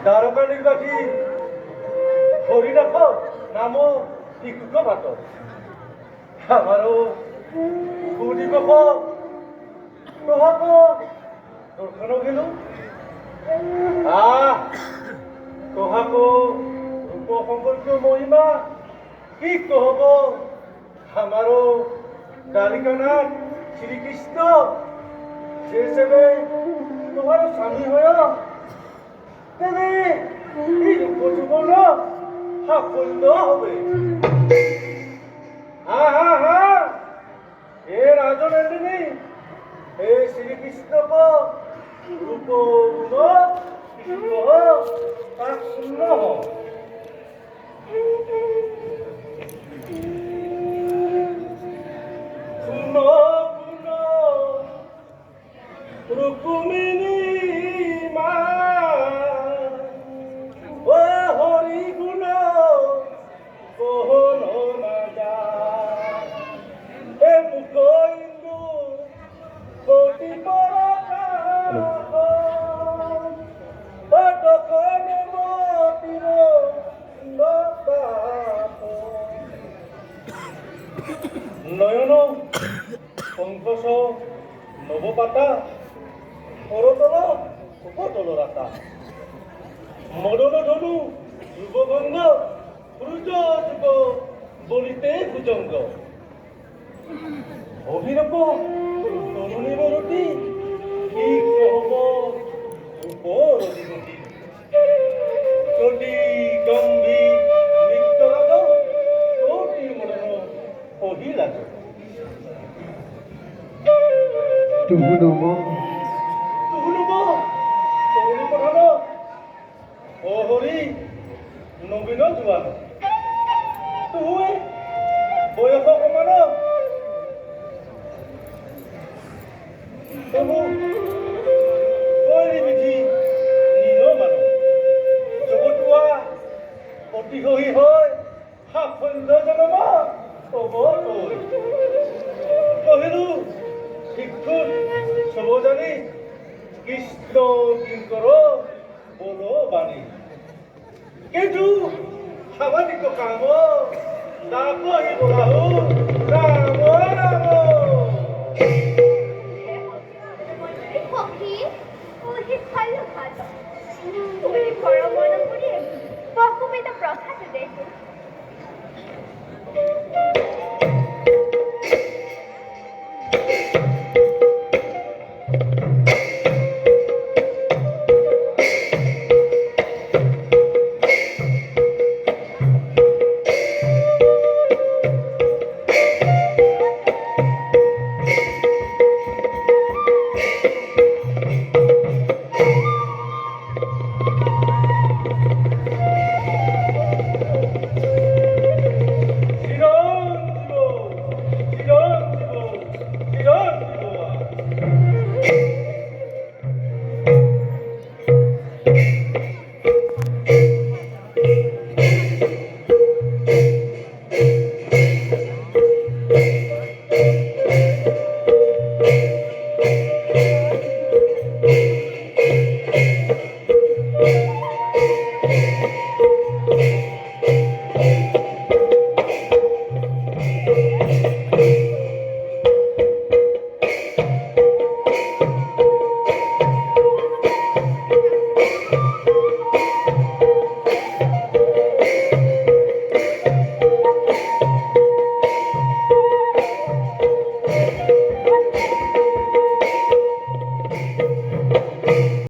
দ্বারকা নির্বাচী হরিনাথ নাম টিকুক ভাত আমারও কুটিকক প্রভাত দর্শন গেলু তোহাকো রূপ সম্পর্কীয় মহিমা কি কহব আমারও দ্বারিকানাথ শ্রীকৃষ্ণ সে সেবে তোমার স্বামী হয়ে তেনে এই রূপজীবন সাফল্য হবে। এ রাজনন্দিনী হে শ্রীকৃষ্ণক রূপ গুণ তার শূন্য শূন্য গুণ রূপমিনী মা ও হরি গুণ কোহন না যায় এ মুখ ইন্দু কোটি নয়ন পঙ্কজ নবপাতা করতল উপতল রাতা মরণ ধনু যুবগঙ্গ ক্রুজ যুগ বলিতে ভুজঙ্গ অভিরূপ তরুণী মরুটি কি কহব উপরতি কোটি গম্ভীর নৃত্যরাজ কোটি মরণ কহিলাজ তুহুনুম তরুণী প্রধান ও হরি নবীন জুয়ান তুই বয়স সমান তবু বিধি নিজ মান জগতুয়া অতিশয়ী হয় সাফল্য জনম তব তৈ কহিলু শিক্ষুত সব জানি কৃষ্ণ কিঙ্কর বল বাণী কিন্তু সামাজিক কাম না কহি বলাহু রাম রাম পক্ষী ওহি ভালো ভালো ওহি বড় মনে করে বহুবিধ প্রসাদ দেখো